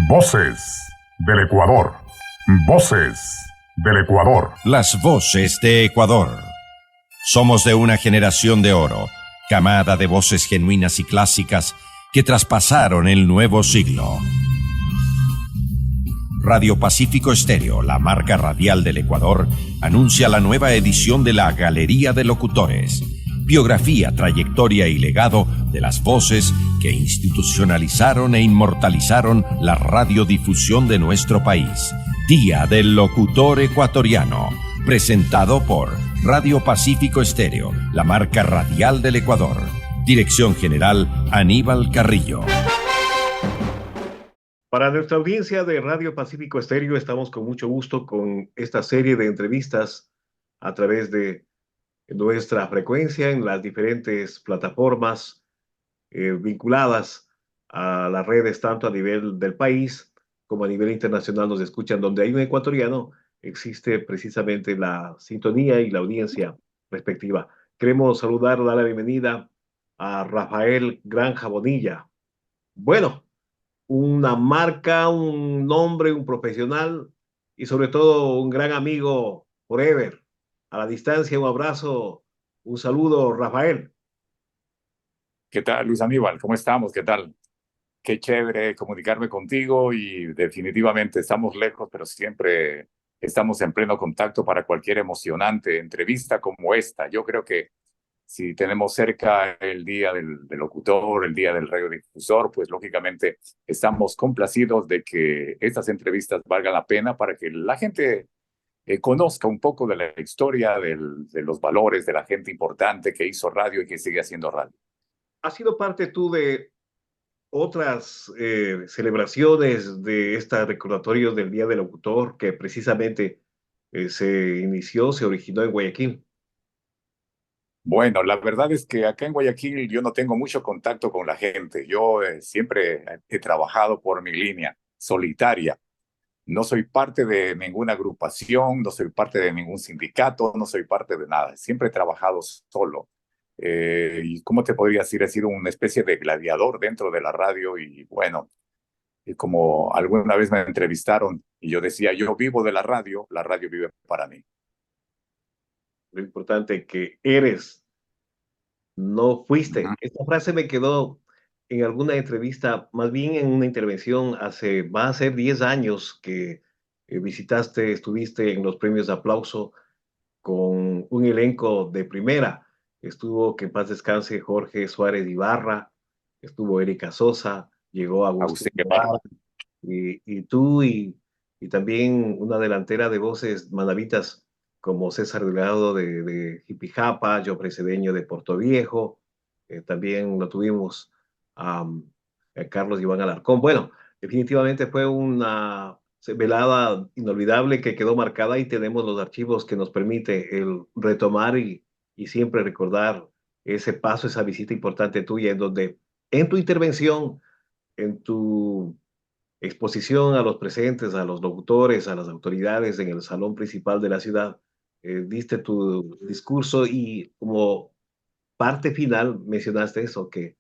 Voces del Ecuador. Voces del Ecuador. Las voces de Ecuador. Somos de una generación de oro, camada de voces genuinas y clásicas que traspasaron el nuevo siglo. Radio Pacífico Estéreo, la marca radial del Ecuador, anuncia la nueva edición de la Galería de Locutores. Biografía, trayectoria y legado de las voces que institucionalizaron e inmortalizaron la radiodifusión de nuestro país. Día del Locutor Ecuatoriano, presentado por Radio Pacífico Estéreo, la marca radial del Ecuador. Dirección General Aníbal Carrillo. Para nuestra audiencia de Radio Pacífico Estéreo, estamos con mucho gusto con esta serie de entrevistas a través de nuestra frecuencia en las diferentes plataformas vinculadas a las redes, tanto a nivel del país como a nivel internacional. Nos escuchan donde hay un ecuatoriano, existe precisamente la sintonía y la audiencia respectiva. Queremos saludar, dar la bienvenida a Rafael Granja Bonilla. Bueno, una marca, un nombre, un profesional y sobre todo un gran amigo forever. A la distancia, un abrazo, un saludo, Rafael. ¿Qué tal, Luis Aníbal? ¿Cómo estamos? ¿Qué tal? Qué chévere comunicarme contigo y definitivamente estamos lejos, pero siempre estamos en pleno contacto para cualquier emocionante entrevista como esta. Yo creo que si tenemos cerca el Día del Locutor, el Día del Radiodifusor, pues lógicamente estamos complacidos de que estas entrevistas valgan la pena para que la gente conozca un poco de la historia, de los valores de la gente importante que hizo radio y que sigue haciendo radio. ¿Has sido parte tú de otras celebraciones de este recordatorio del Día del Locutor que precisamente se originó en Guayaquil? Bueno, la verdad es que acá en Guayaquil yo no tengo mucho contacto con la gente. Yo siempre he trabajado por mi línea solitaria. No soy parte de ninguna agrupación, no soy parte de ningún sindicato, no soy parte de nada. Siempre he trabajado solo. Y ¿cómo te podría decir? He sido una especie de gladiador dentro de la radio y bueno, y como alguna vez me entrevistaron y yo decía, yo vivo de la radio vive para mí. Lo importante que eres, no fuiste. Uh-huh. Esta frase me quedó en alguna entrevista, más bien en una intervención va a ser 10 años que estuviste en los premios de aplauso con un elenco de primera. Estuvo, que en paz descanse, Jorge Suárez Ibarra, estuvo Erika Sosa, llegó Agustín Agustín Guevara. Guevara, y tú, y también una delantera de voces manavitas como César Delgado de Jipijapa, yo Precedeño de Puerto Viejo, también lo tuvimos a Carlos Iván Alarcón. Bueno, definitivamente fue una velada inolvidable que quedó marcada y tenemos los archivos que nos permite el retomar y siempre recordar ese paso, esa visita importante tuya, en donde en tu intervención, en tu exposición a los presentes, a los locutores, a las autoridades en el salón principal de la ciudad, diste tu discurso y como parte final mencionaste eso, que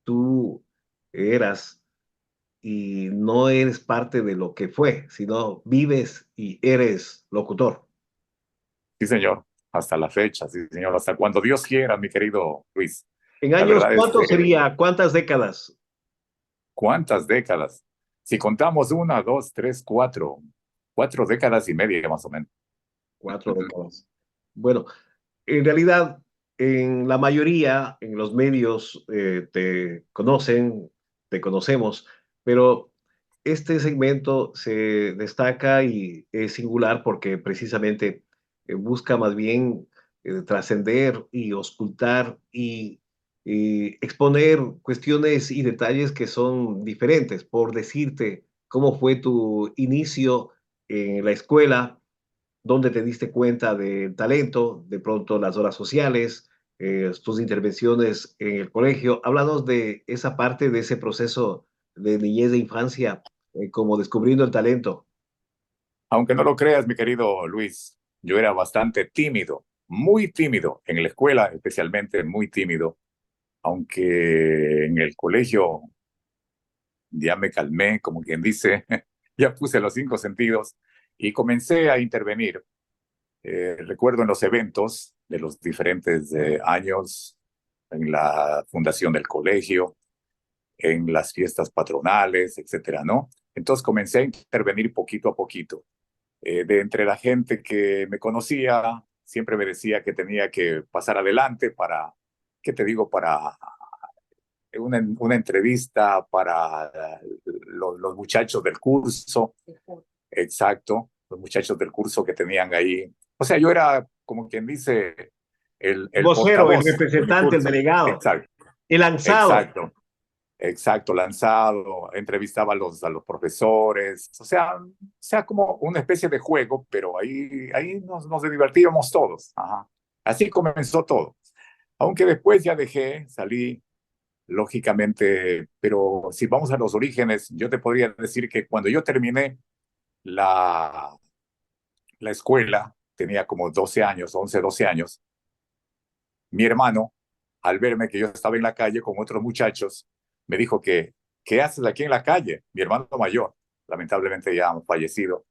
tú eras y no eres parte de lo que fue, sino vives y eres locutor. Sí, señor. Hasta la fecha, sí, señor. Hasta cuando Dios quiera, mi querido Luis. En La años, verdad es ¿cuánto que, sería? ¿Cuántas décadas? ¿cuántas décadas? Si contamos 1, 2, 3, 4, 4 décadas y media más o menos. 4 décadas. Bueno, en realidad, en la mayoría, en los medios te conocen, te conocemos, pero este segmento se destaca y es singular porque precisamente busca más bien trascender y auscultar y exponer cuestiones y detalles que son diferentes. Por decirte cómo fue tu inicio en la escuela, dónde te diste cuenta del talento, de pronto las horas sociales, tus intervenciones en el colegio. Háblanos de esa parte, de ese proceso de niñez, de infancia, como descubriendo el talento. Aunque no lo creas, mi querido Luis, yo era bastante tímido, muy tímido, en la escuela especialmente muy tímido, aunque en el colegio ya me calmé, como quien dice, ya puse los 5 sentidos y comencé a intervenir. Recuerdo en los eventos de los diferentes años, en la fundación del colegio, en las fiestas patronales, etcétera, ¿no? Entonces comencé a intervenir poquito a poquito. De entre la gente que me conocía, siempre me decía que tenía que pasar adelante para, ¿qué te digo? Para una entrevista para los muchachos del curso. Exacto, los muchachos del curso que tenían ahí. O sea, yo era, como quien dice, el Vocero, el portavoz de mi representante, el curso. delegado, Exacto, el lanzado. exacto. Exacto, lanzado, entrevistaba a los profesores, o sea, como una especie de juego, pero ahí nos divertíamos todos. Ajá. Así comenzó todo. Aunque después ya dejé, salí, lógicamente, pero si vamos a los orígenes, yo te podría decir que cuando yo terminé la, la escuela, tenía como 12 años, 11, 12 años, mi hermano, al verme que yo estaba en la calle con otros muchachos, me dijo que, ¿qué haces aquí en la calle? Mi hermano mayor, lamentablemente ya fallecido.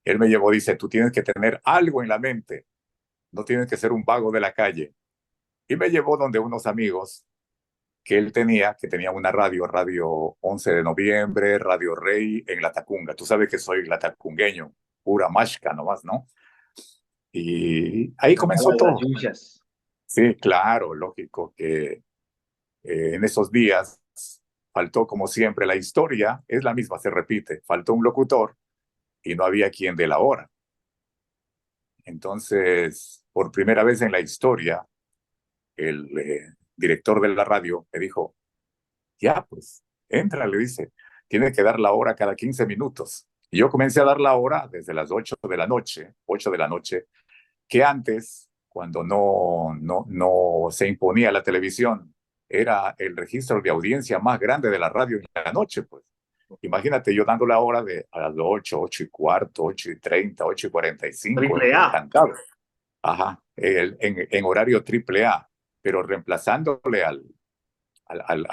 Él me llevó, dice, tú tienes que tener algo en la mente, no tienes que ser un vago de la calle. Y me llevó donde unos amigos que él tenía, que tenía una radio, Radio 11 de Noviembre, Radio Rey en La Tacunga. Tú sabes que soy latacungueño, pura mashca nomás, ¿no? Y ahí comenzó Las todo. yuyas. Sí, claro, lógico que en esos días faltó, como siempre, la historia es la misma, se repite. Faltó un locutor y no había quien dé la hora. Entonces, por primera vez en la historia, el director de la radio me dijo, ya, pues, entra, le dice, tiene que dar la hora cada 15 minutos. Y yo comencé a dar la hora desde las 8 de la noche, 8 de la noche, que antes, cuando no se imponía la televisión, era el registro de audiencia más grande de la radio en la noche, pues. Imagínate yo dando la hora de a las 8, 8:15, 8:30, 8:45, Triple A. encantado. Ajá, en horario triple A, pero reemplazándole al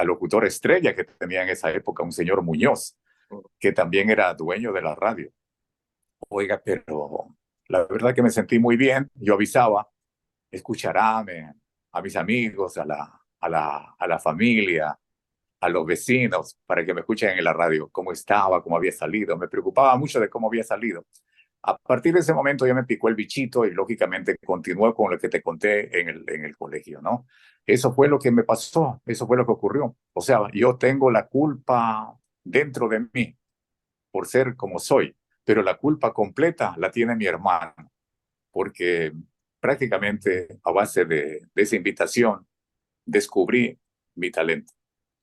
locutor estrella que tenía en esa época, un señor Muñoz, que también era dueño de la radio. Oiga, pero la verdad que me sentí muy bien. Yo avisaba, escucharme a mis amigos, a la familia, a los vecinos, para que me escuchen en la radio cómo estaba, cómo había salido. Me preocupaba mucho de cómo había salido. A partir de ese momento ya me picó el bichito y lógicamente continué con lo que te conté en el colegio, ¿no? Eso fue lo que me pasó, eso fue lo que ocurrió. O sea, yo tengo la culpa dentro de mí por ser como soy, pero la culpa completa la tiene mi hermano, porque prácticamente a base de esa invitación descubrí mi talento.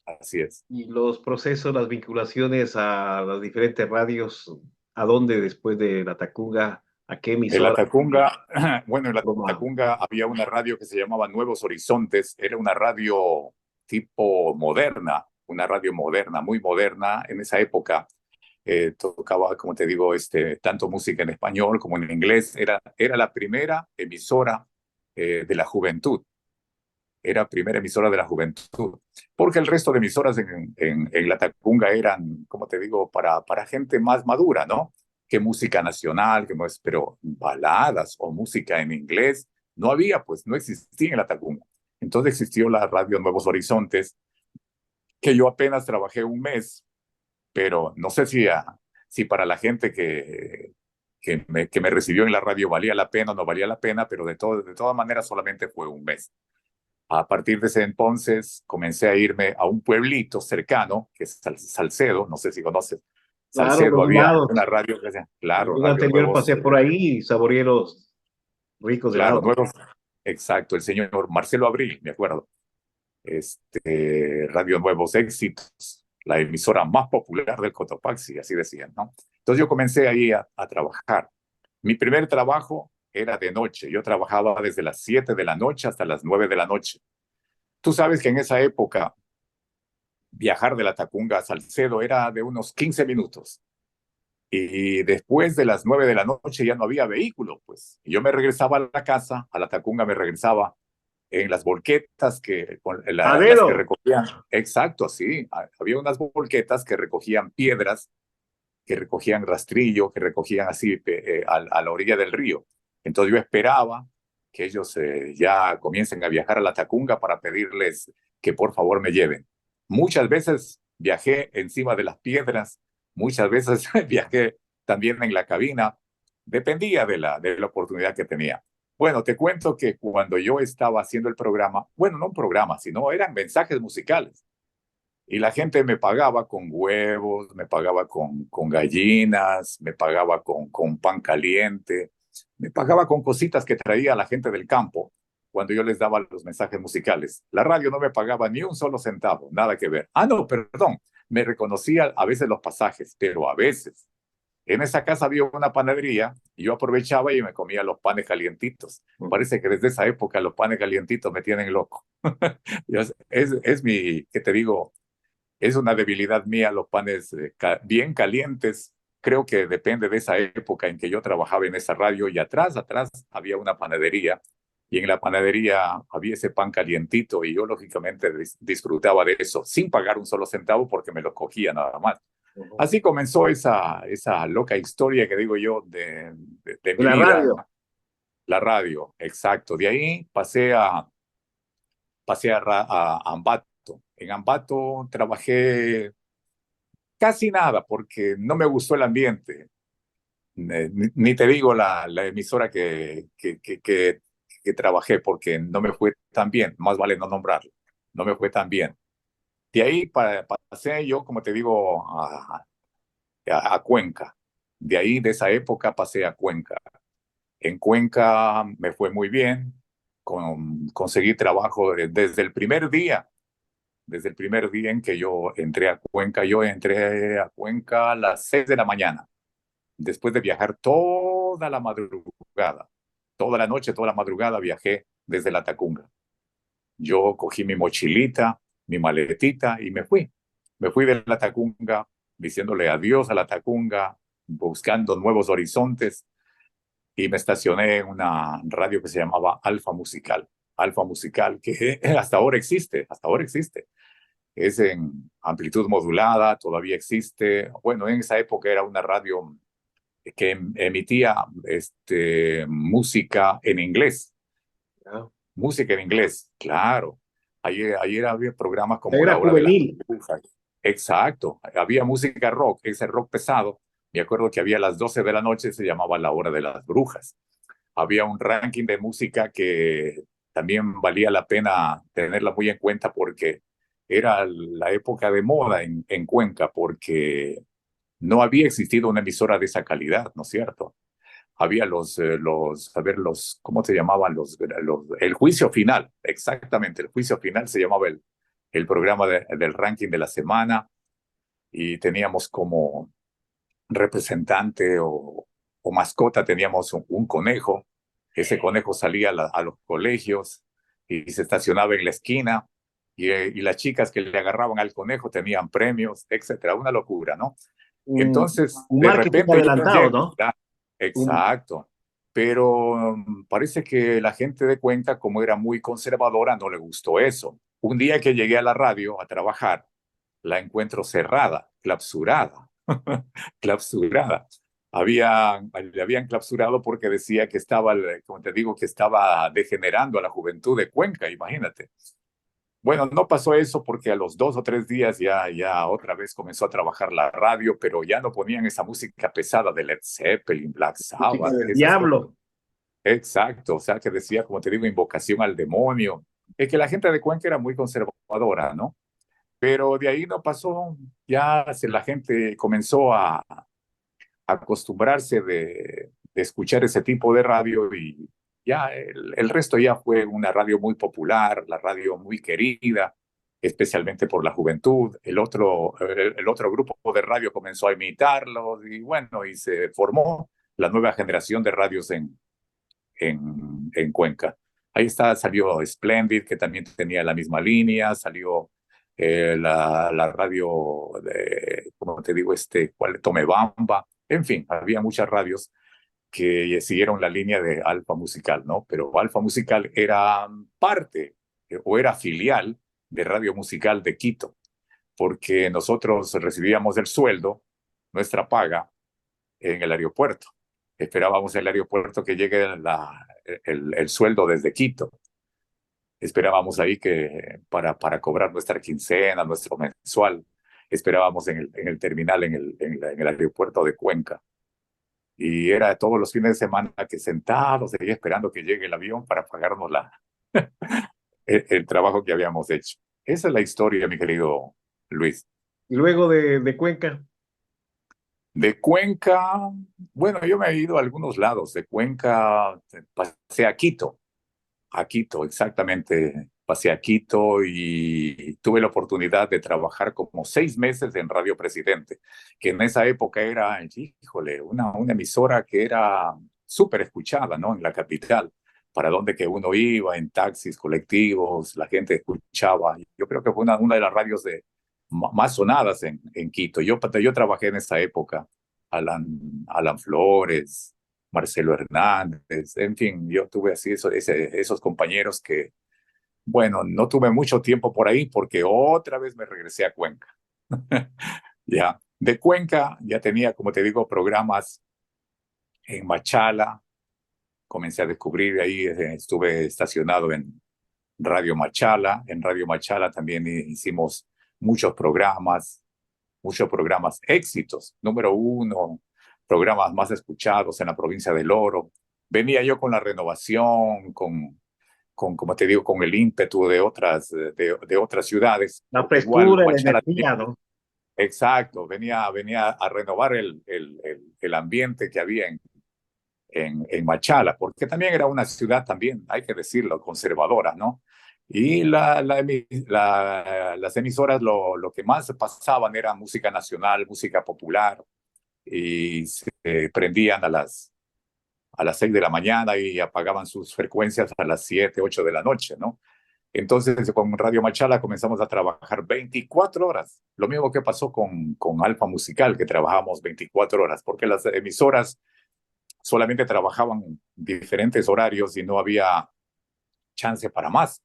Así es. Y los procesos, las vinculaciones a las diferentes radios, ¿a dónde después de la Tacunga? ¿A qué En la emisora? Tacunga, bueno, en la Toma. Tacunga había una radio que se llamaba Nuevos Horizontes, era una radio tipo moderna, una radio moderna, muy moderna en esa época. Tocaba, como te digo, tanto música en español como en inglés. Era la primera emisora de la juventud. Era primera emisora de la juventud. Porque el resto de emisoras en la Tacunga eran, como te digo, para gente más madura, ¿no? Que música nacional, pero baladas o música en inglés no había, pues no existía en la Tacunga. Entonces existió la radio Nuevos Horizontes, que yo apenas trabajé un mes, pero no sé si para la gente que me recibió en la radio valía la pena o no valía la pena, pero de todas maneras solamente fue un mes. A partir de ese entonces comencé a irme a un pueblito cercano, que es Salcedo, no sé si conoces. Claro, Salcedo los había helados. una radio que decía, El claro, día Radio anterior Nuevos, pasé por ahí y saboreé los ricos claro, helados. Nuevos, exacto, el señor Marcelo Abril, me acuerdo. Radio Nuevos Éxitos, la emisora más popular del Cotopaxi, así decían, ¿no? Entonces yo comencé ahí a trabajar. Mi primer trabajo era de noche. Yo trabajaba desde las 7 de la noche hasta las 9 de la noche. Tú sabes que en esa época viajar de la Tacunga a Salcedo era de unos 15 minutos. Y después de las 9 de la noche ya no había vehículo, pues. Y yo me regresaba a la casa, a la Tacunga me regresaba en las volquetas A las que dedo. recogían, exacto, sí, había unas volquetas que recogían piedras, que recogían rastrillo, que recogían así a la orilla del río. Entonces yo esperaba que ellos ya comiencen a viajar a la Tacunga para pedirles que por favor me lleven. Muchas veces viajé encima de las piedras, muchas veces viajé también en la cabina, dependía de la oportunidad que tenía. Bueno, te cuento que cuando yo estaba haciendo el programa, bueno, no un programa, sino eran mensajes musicales. Y la gente me pagaba con huevos, me pagaba con gallinas, me pagaba con pan caliente, me pagaba con cositas que traía la gente del campo cuando yo les daba los mensajes musicales. La radio no me pagaba ni un solo centavo, nada que ver. Ah, no, perdón, me reconocía a veces los pasajes, pero a veces. En esa casa había una panadería y yo aprovechaba y me comía los panes calientitos. Parece que desde esa época los panes calientitos me tienen loco. Es mi, ¿qué te digo? Es una debilidad mía los panes bien calientes. Creo que depende de esa época en que yo trabajaba en esa radio y atrás había una panadería y en la panadería había ese pan calientito y yo lógicamente disfrutaba de eso sin pagar un solo centavo porque me lo cogía nada más. Así comenzó esa loca historia que digo yo de mi La vida, radio. la radio, exacto. De ahí pasé a Ambato. En Ambato trabajé casi nada porque no me gustó el ambiente. Ni te digo la emisora que trabajé porque no me fue tan bien, más vale no nombrarlo, no me fue tan bien. De ahí pasé yo, como te digo, a Cuenca. De ahí, de esa época, pasé a Cuenca. En Cuenca me fue muy bien, conseguí trabajo desde el primer día. Desde el primer día en que yo entré a Cuenca, yo entré a Cuenca a las 6 de la mañana, después de viajar toda la madrugada, toda la noche, toda la madrugada viajé desde la Tacunga. Yo cogí mi mochilita, mi maletita y me fui. Me fui de la Tacunga diciéndole adiós a la Tacunga, buscando nuevos horizontes y me estacioné en una radio que se llamaba Alfa Musical. Alfa Musical que hasta ahora existe, hasta ahora existe. Es en amplitud modulada, todavía existe. Bueno, en esa época era una radio que emitía música en inglés. Ah, Música en inglés, claro. Ayer había programas como La era Hora de las juvenil. Brujas. Exacto. Había música rock, ese rock pesado. Me acuerdo que había a las 12 de la noche, se llamaba La Hora de las Brujas. Había un ranking de música que también valía la pena tenerla muy en cuenta porque era la época de moda en Cuenca, porque no había existido una emisora de esa calidad, ¿no es cierto? Había a ver, ¿cómo se llamaban? El juicio final, exactamente, el juicio final se llamaba el programa del ranking de la semana y teníamos como representante o mascota, teníamos un conejo. Ese conejo salía a los colegios y se estacionaba en la esquina y las chicas que le agarraban al conejo tenían premios, etcétera, una locura, ¿no? Entonces, Un de marketing repente yo adelantado, llego, ¿no? ya, Un, exacto, pero parece que la gente de Cuenca, como era muy conservadora, no le gustó eso. Un día que llegué a la radio a trabajar, la encuentro cerrada, clausurada, clausurada. Le habían clausurado porque decía que estaba, como te digo, que estaba degenerando a la juventud de Cuenca, imagínate. Bueno, no pasó eso porque a los 2 o 3 días ya otra vez comenzó a trabajar la radio, pero ya no ponían esa música pesada de Led Zeppelin, Black música Sabbath, del esas cosas. diablo. Exacto, o sea, que decía, como te digo, invocación al demonio. Es que la gente de Cuenca era muy conservadora, ¿no? Pero de ahí no pasó, la gente comenzó a acostumbrarse de escuchar ese tipo de radio y ya el resto ya fue una radio muy popular, la radio muy querida, especialmente por la juventud. El otro grupo de radio comenzó a imitarlos y bueno, y se formó la nueva generación de radios en Cuenca. Ahí salió Splendid, que también tenía la misma línea, salió la radio de, como te digo, ¿cuál? Tomebamba. En fin, había muchas radios que siguieron la línea de Alfa Musical, ¿no? Pero Alfa Musical era parte o era filial de Radio Musical de Quito, porque nosotros recibíamos el sueldo, nuestra paga, en el aeropuerto. Esperábamos en el aeropuerto que llegue el sueldo desde Quito. Esperábamos ahí que para cobrar nuestra quincena, nuestro mensual. Esperábamos en el terminal, en el aeropuerto de Cuenca. Y era todos los fines de semana que sentados, seguía esperando que llegue el avión para pagarnos el trabajo que habíamos hecho. Esa es la historia, mi querido Luis. Y luego de Cuenca, De Cuenca, bueno, yo me he ido a algunos lados. De Cuenca pasé a Quito, exactamente. Pasé a Quito y tuve la oportunidad de trabajar como 6 meses en Radio Presidente, que en esa época era, híjole, una emisora que era súper escuchada, ¿no? En la capital, para donde que uno iba, en taxis, colectivos, la gente escuchaba. Yo creo que fue una de las radios más sonadas en Quito. Yo trabajé en esa época. Alan Flores, Marcelo Hernández, en fin, yo tuve así esos compañeros que, bueno, no tuve mucho tiempo por ahí porque otra vez me regresé a Cuenca. Ya, de Cuenca ya tenía, como te digo, programas en Machala, comencé a descubrir ahí, estuve estacionado en Radio Machala. En Radio Machala también hicimos muchos programas éxitos, número uno, programas más escuchados en la provincia del Oro. Venía yo con la renovación, como te digo, con el ímpetu de otras ciudades. la Igual, frescura, la Machala, energía, ¿no? exacto, venía a renovar el ambiente que había en Machala, porque también era una ciudad, también, hay que decirlo, conservadora, ¿no? Y las emisoras lo que más pasaban era música nacional, música popular, y se prendían a las 6 de la mañana y apagaban sus frecuencias a las 7, 8 de la noche, ¿no? Entonces, con Radio Machala comenzamos a trabajar 24 horas. Lo mismo que pasó con Alfa Musical, que trabajamos 24 horas, porque las emisoras solamente trabajaban diferentes horarios y no había chance para más.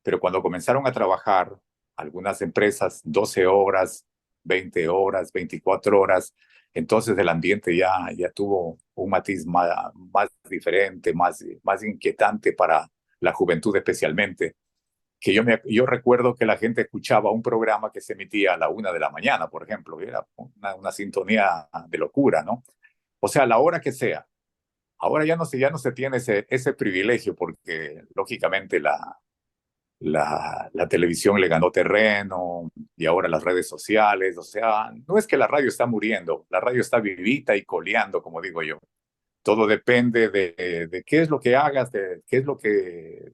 Pero cuando comenzaron a trabajar algunas empresas 12 horas, 20 horas, 24 horas, entonces el ambiente ya tuvo un matiz más diferente, más inquietante para la juventud especialmente. Que yo recuerdo que la gente escuchaba un programa que se emitía a la 1 de la mañana, por ejemplo, y era una sintonía de locura, ¿no? O sea, a la hora que sea. Ahora ya no se tiene ese privilegio porque, lógicamente, la televisión le ganó terreno y ahora las redes sociales. O sea, no es que la radio está muriendo, la radio está vivita y coleando, como digo yo. Todo depende de qué es lo que hagas, de qué es lo que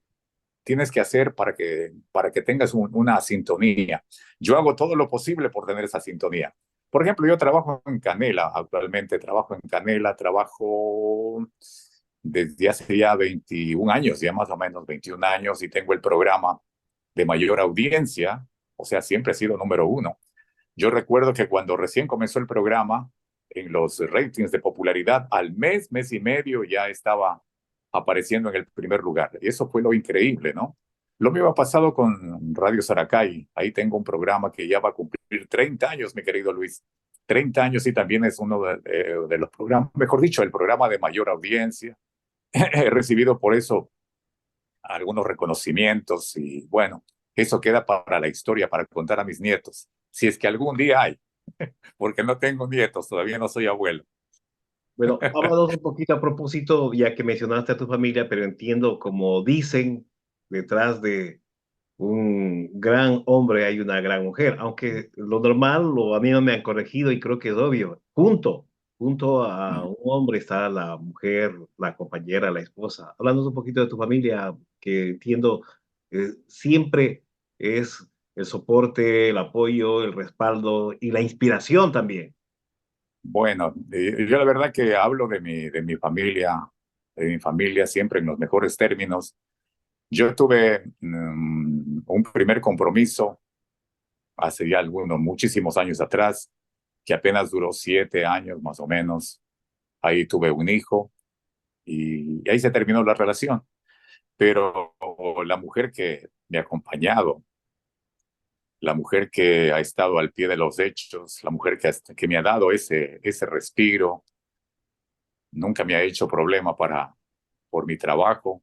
tienes que hacer para que tengas una sintonía. Yo hago todo lo posible por tener esa sintonía. Por ejemplo, yo trabajo en Canela, actualmente trabajo en Canela, trabajo desde hace ya 21 años, ya más o menos 21 años, y tengo el programa de mayor audiencia, o sea, siempre he sido número uno. Yo recuerdo que cuando recién comenzó el programa, en los ratings de popularidad, al mes y medio ya estaba apareciendo en el primer lugar. Y eso fue lo increíble, ¿no? Lo mismo ha pasado con Radio Saracay. Ahí tengo un programa que ya va a cumplir 30 años, mi querido Luis. 30 años y también es uno de los programas, mejor dicho, el programa de mayor audiencia. He recibido por eso algunos reconocimientos y bueno, eso queda para la historia, para contar a mis nietos. Si es que algún día hay, porque no tengo nietos, todavía no soy abuelo. Bueno, háblanos un poquito a propósito, ya que mencionaste a tu familia, pero entiendo, como dicen, detrás de un gran hombre hay una gran mujer, aunque lo normal, a mí no me han corregido y creo que es obvio, junto a un hombre está la mujer, la compañera, la esposa. Háblanos un poquito de tu familia, que entiendo siempre es el soporte, el apoyo, el respaldo y la inspiración también. Bueno, yo la verdad que hablo de mi familia siempre en los mejores términos. Yo tuve un primer compromiso hace ya muchísimos años atrás, que apenas duró 7 años más o menos. Ahí tuve un hijo y ahí se terminó la relación. Pero la mujer que me ha acompañado, la mujer que ha estado al pie de los hechos, la mujer que me ha dado ese respiro, nunca me ha hecho problema por mi trabajo,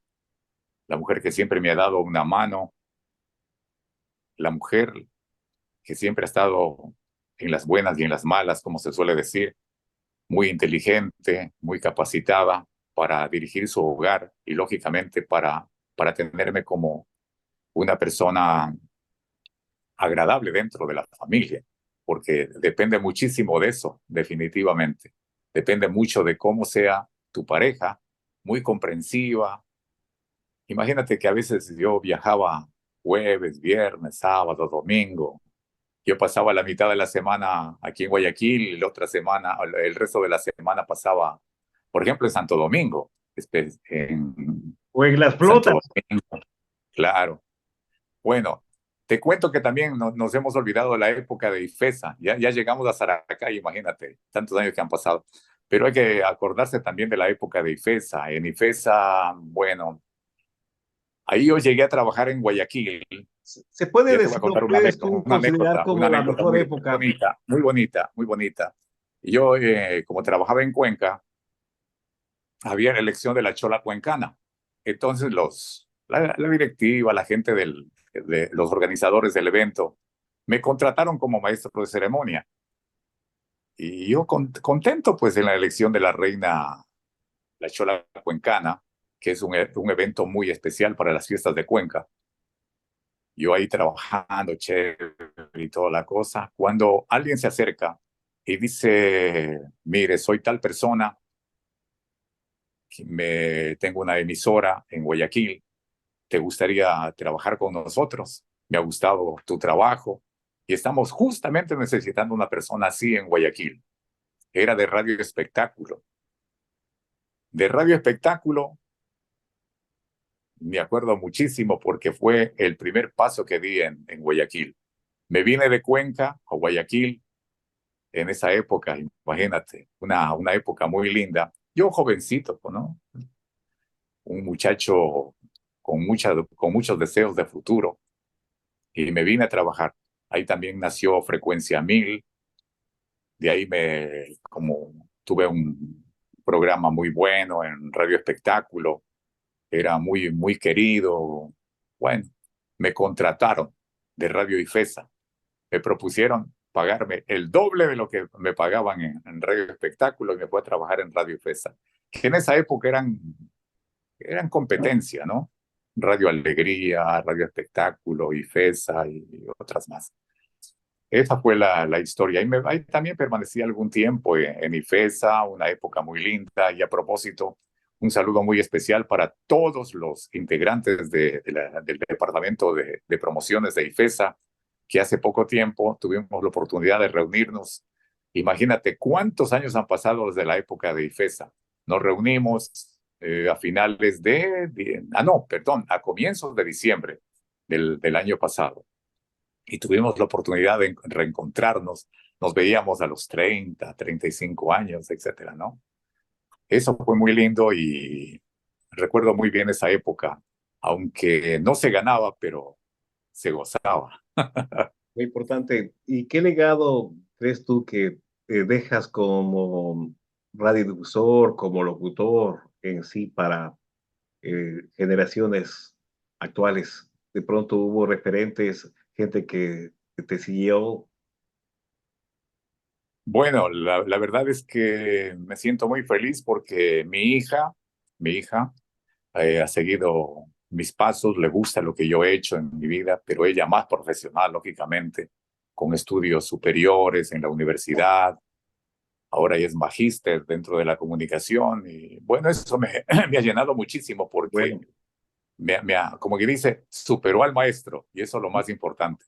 la mujer que siempre me ha dado una mano, la mujer que siempre ha estado en las buenas y en las malas, como se suele decir, muy inteligente, muy capacitada para dirigir su hogar y lógicamente para tenerme como una persona agradable dentro de la familia, porque depende muchísimo de eso, definitivamente. Depende mucho de cómo sea tu pareja, muy comprensiva. Imagínate que a veces yo viajaba jueves, viernes, sábado, domingo. Yo pasaba la mitad de la semana aquí en Guayaquil y la otra semana, el resto de la semana pasaba, por ejemplo, en Santo Domingo, en O en las Santo flotas. Domingo, claro. Bueno, te cuento que también nos hemos olvidado de la época de IFESA. Ya llegamos a Saracay, imagínate, tantos años que han pasado. Pero hay que acordarse también de la época de IFESA. En IFESA, bueno, ahí yo llegué a trabajar en Guayaquil. Se puede Ya te voy a decir, contar lo puedes tú considerar una como la anécdota mejor muy época. bonita, muy bonita, muy bonita. Y yo, como trabajaba en Cuenca, había la elección de la Chola Cuencana. Entonces la directiva, la gente de los organizadores del evento, me contrataron como maestro de ceremonia. Y yo contento pues en la elección de la reina, la Chola Cuencana, que es un evento muy especial para las fiestas de Cuenca. Yo ahí trabajando, chévere y toda la cosa. Cuando alguien se acerca y dice, mire, soy tal persona, tengo una emisora en Guayaquil, ¿te gustaría trabajar con nosotros? Me ha gustado tu trabajo y estamos justamente necesitando una persona así en Guayaquil. Era de radio espectáculo. De radio espectáculo me acuerdo muchísimo porque fue el primer paso que di en Guayaquil. Me vine de Cuenca a Guayaquil en esa época, imagínate, una época muy linda. Yo jovencito, ¿no? Un muchacho con muchos deseos de futuro y me vine a trabajar. Ahí también nació Frecuencia 1000, de ahí como tuve un programa muy bueno en Radio Espectáculo, era muy querido. Bueno, me contrataron de Radio IFESA, me propusieron pagarme el doble de lo que me pagaban en Radio Espectáculo y me fue a trabajar en Radio IFESA, que en esa época eran competencia, ¿no? Radio Alegría, Radio Espectáculo, IFESA y otras más. Esa fue la historia. Ahí también permanecí algún tiempo en IFESA, una época muy linda. Y a propósito, un saludo muy especial para todos los integrantes del departamento de promociones de IFESA, que hace poco tiempo tuvimos la oportunidad de reunirnos. Imagínate cuántos años han pasado desde la época de IFESA. Nos reunimos a finales no, perdón, a comienzos de diciembre del año pasado y tuvimos la oportunidad de reencontrarnos. Nos veíamos a los 30, 35 años, etcétera, ¿no? Eso fue muy lindo y recuerdo muy bien esa época, aunque no se ganaba, pero se gozaba. Muy importante. ¿Y qué legado crees tú que dejas como radiodifusor, como locutor en sí para generaciones actuales? De pronto hubo referentes, gente que te siguió. Bueno, la verdad es que me siento muy feliz porque mi hija ha seguido mis pasos, le gusta lo que yo he hecho en mi vida, pero ella más profesional, lógicamente, con estudios superiores en la universidad. Ahora ella es magíster dentro de la comunicación y bueno, eso me ha llenado muchísimo porque Bueno, como que dice, superó al maestro y eso es lo más importante.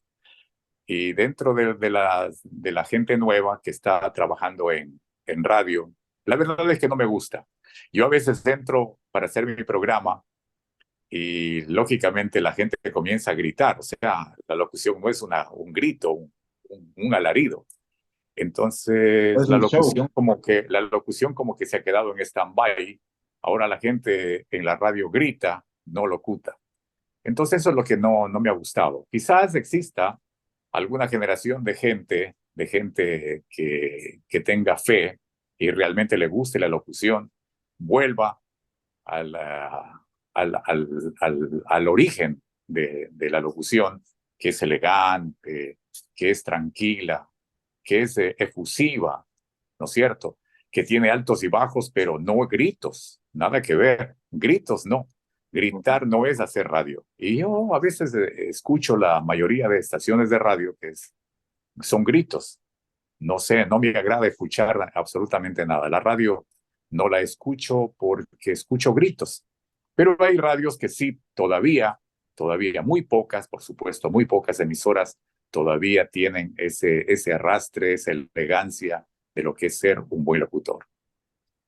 Y dentro de la gente nueva que está trabajando en radio, la verdad es que no me gusta. Yo a veces entro para hacer mi programa y lógicamente la gente comienza a gritar, o sea, la locución no es un grito, un alarido. Entonces es un show. la locución como que se ha quedado en stand-by Ahora la gente en la radio grita, no locuta. Entonces eso es lo que no me ha gustado. Quizás exista alguna generación de gente que tenga fe y realmente le guste la locución, vuelva al, ah, al origen de la locución, que es elegante, que es tranquila, que es efusiva, ¿no es cierto? Que tiene altos y bajos, pero no gritos, nada que ver, gritos no. Gritar no es hacer radio. Y yo a veces escucho la mayoría de estaciones de radio son gritos. No sé, no me agrada escuchar absolutamente nada. La radio no la escucho porque escucho gritos. Pero hay radios que sí, todavía muy pocas, por supuesto, muy pocas emisoras todavía tienen ese arrastre, esa elegancia de lo que es ser un buen locutor.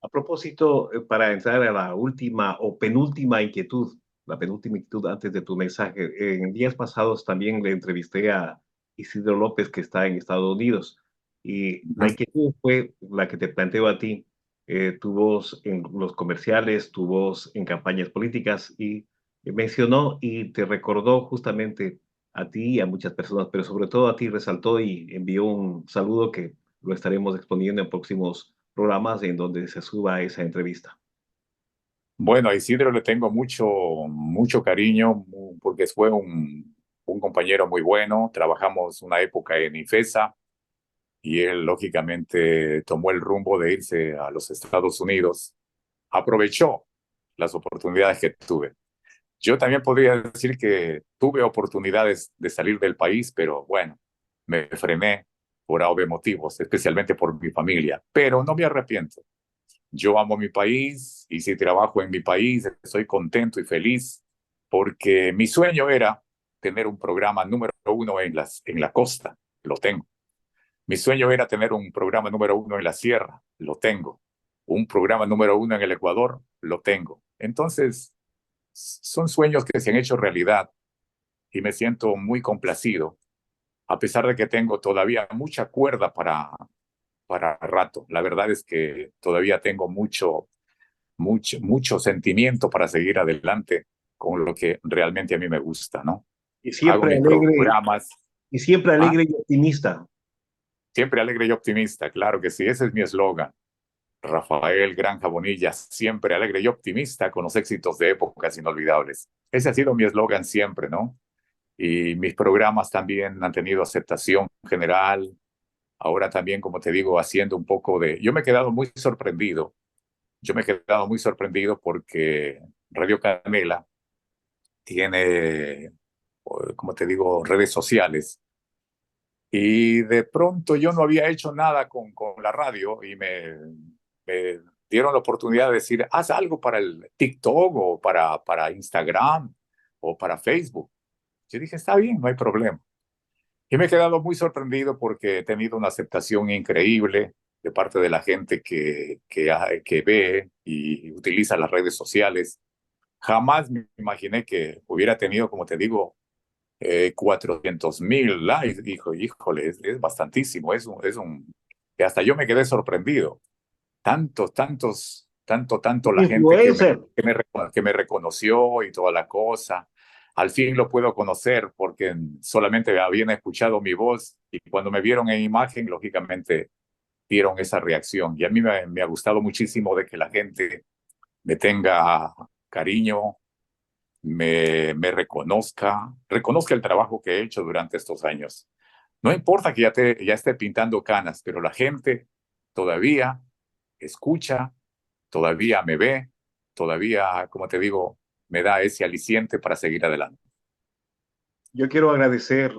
A propósito, para entrar a la última o penúltima inquietud, la penúltima inquietud antes de tu mensaje, en días pasados también le entrevisté a Isidro López, que está en Estados Unidos, y la inquietud fue la que te planteo a ti, tu voz en los comerciales, tu voz en campañas políticas, y mencionó y te recordó justamente a ti y a muchas personas, pero sobre todo a ti resaltó y envió un saludo que lo estaremos exponiendo en próximos programas en donde se suba esa entrevista. Bueno, a Isidro le tengo mucho cariño porque fue un compañero muy bueno. Trabajamos una época en IFESA y él lógicamente tomó el rumbo de irse a los Estados Unidos. Aprovechó las oportunidades que tuve. Yo también podría decir que tuve oportunidades de salir del país, pero bueno, me frené por obvios motivos, especialmente por mi familia, pero no me arrepiento. Yo amo mi país y si trabajo en mi país, estoy contento y feliz porque mi sueño era tener un programa número 1 en la costa, lo tengo. Mi sueño era tener un programa número 1 en la sierra, lo tengo. Un programa número 1 en el Ecuador, lo tengo. Entonces, son sueños que se han hecho realidad y me siento muy complacido, a pesar de que tengo todavía mucha cuerda para rato. La verdad es que todavía tengo mucho sentimiento para seguir adelante con lo que realmente a mí me gusta, ¿no? Y Hago siempre mis alegre, programas, y siempre ¿ah? alegre y optimista. Siempre alegre y optimista, claro que sí, ese es mi eslogan. Rafael Granja Bonilla, siempre alegre y optimista con los éxitos de épocas inolvidables. Ese ha sido mi eslogan siempre, ¿no? Y mis programas también han tenido aceptación general. Ahora también, como te digo, haciendo un poco de... Yo me he quedado muy sorprendido. Yo me he quedado muy sorprendido porque Radio Canela tiene, como te digo, redes sociales. Y de pronto yo no había hecho nada con la radio y me dieron la oportunidad de decir, haz algo para el TikTok o para Instagram o para Facebook. Yo dije, está bien, no hay problema. Y me he quedado muy sorprendido porque he tenido una aceptación increíble de parte de la gente que ve y utiliza las redes sociales. Jamás me imaginé que hubiera tenido, como te digo, 400,000 likes. Híjole, es bastantísimo. Que hasta yo me quedé sorprendido. Tanto la gente Influencer. que me reconoció y toda la cosa. Al fin lo puedo conocer porque solamente habían escuchado mi voz y cuando me vieron en imagen, lógicamente dieron esa reacción. Y a mí me ha gustado muchísimo de que la gente me tenga cariño, me reconozca el trabajo que he hecho durante estos años. No importa que ya esté pintando canas, pero la gente todavía escucha, todavía me ve, todavía, como te digo, me da ese aliciente para seguir adelante. Yo quiero agradecer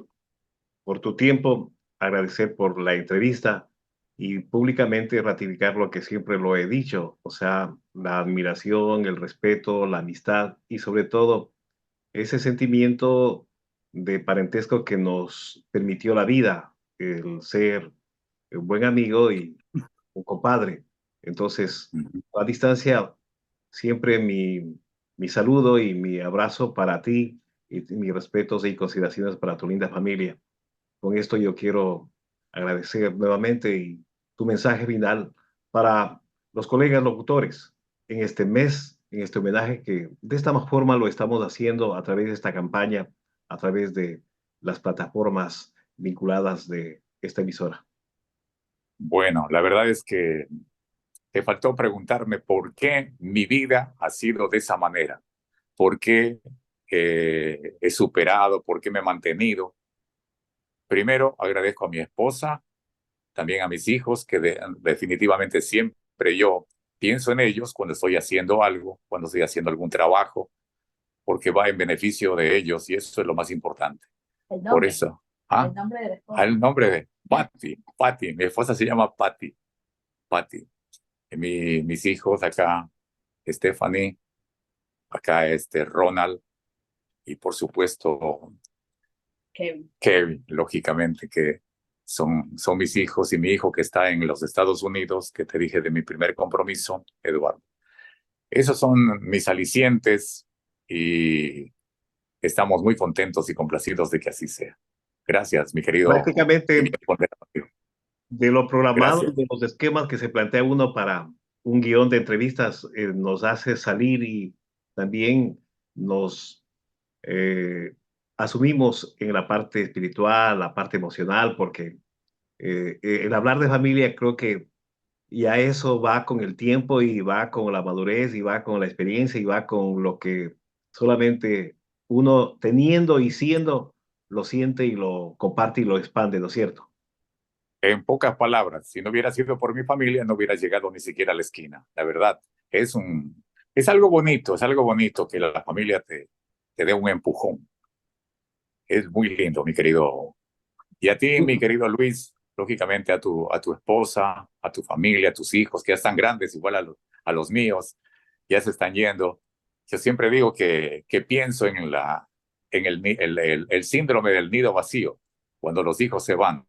por tu tiempo, agradecer por la entrevista y públicamente ratificar lo que siempre lo he dicho, o sea, la admiración, el respeto, la amistad y sobre todo ese sentimiento de parentesco que nos permitió la vida, el ser un buen amigo y un compadre. Entonces, a distancia, siempre mi saludo y mi abrazo para ti y mis respetos y consideraciones para tu linda familia. Con esto yo quiero agradecer nuevamente y tu mensaje final para los colegas locutores. en este mes, en este homenaje, que de esta forma lo estamos haciendo a través de esta campaña, a través de las plataformas vinculadas de esta emisora. Bueno, la verdad es que te faltó preguntarme por qué mi vida ha sido de esa manera, por qué he superado, por qué me he mantenido. Primero, agradezco a mi esposa, también a mis hijos, que definitivamente siempre yo pienso en ellos cuando estoy haciendo algo, cuando estoy haciendo algún trabajo, porque va en beneficio de ellos y eso es lo más importante. Por eso. ¿Ah? El nombre de la esposa. El nombre de Patty. Mi esposa se llama Patty. Mis hijos acá, Stephanie, acá Ronald y por supuesto Kevin, lógicamente, que son mis hijos y mi hijo que está en los Estados Unidos, que te dije de mi primer compromiso, Eduardo. Esos son mis alicientes y estamos muy contentos y complacidos de que así sea. Gracias, mi querido. Prácticamente de lo programado, Gracias. de los esquemas que se plantea uno para un guión de entrevistas, nos hace salir y también nos asumimos en la parte espiritual, la parte emocional, porque el hablar de familia creo que ya eso va con el tiempo y va con la madurez y va con la experiencia y va con lo que solamente uno teniendo y siendo lo siente y lo comparte y lo expande, ¿no es cierto? En pocas palabras, si no hubiera sido por mi familia, no hubiera llegado ni siquiera a la esquina. La verdad, es algo bonito que la familia te dé un empujón. Es muy lindo, mi querido. Y a ti, mi querido Luis, lógicamente a tu esposa, a tu familia, a tus hijos, que ya están grandes, igual a los míos, ya se están yendo. Yo siempre digo que pienso en el síndrome del nido vacío, cuando los hijos se van.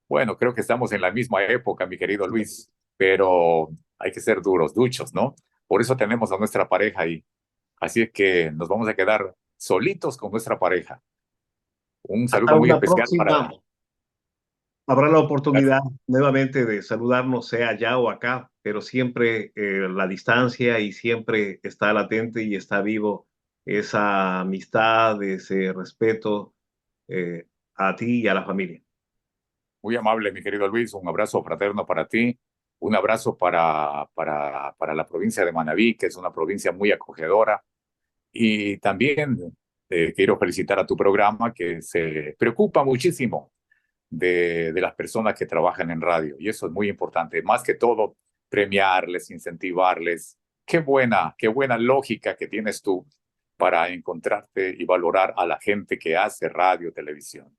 Bueno, creo que estamos en la misma época, mi querido Luis, pero hay que ser duros, duchos, ¿no? Por eso tenemos a nuestra pareja ahí. Así es que nos vamos a quedar solitos con nuestra pareja. Un Hasta saludo muy una especial próxima. para... Habrá la oportunidad nuevamente de saludarnos, sea allá o acá, pero siempre la distancia y siempre está latente y está vivo esa amistad, ese respeto a ti y a la familia. Muy amable, mi querido Luis. Un abrazo fraterno para ti. Un abrazo para la provincia de Manabí, que es una provincia muy acogedora. Y también quiero felicitar a tu programa, que se preocupa muchísimo de las personas que trabajan en radio. Y eso es muy importante. Más que todo, premiarles, incentivarles. Qué buena lógica que tienes tú para encontrarte y valorar a la gente que hace radio, televisión.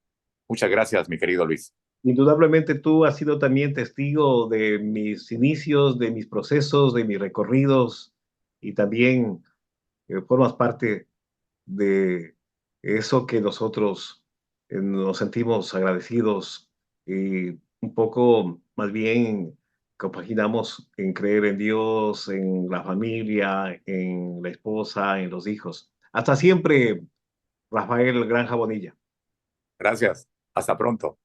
Muchas gracias, mi querido Luis. Indudablemente tú has sido también testigo de mis inicios, de mis procesos, de mis recorridos y también formas parte de eso que nosotros nos sentimos agradecidos y un poco más bien compaginamos en creer en Dios, en la familia, en la esposa, en los hijos. Hasta siempre, Rafael Granja Bonilla. Gracias. Hasta pronto.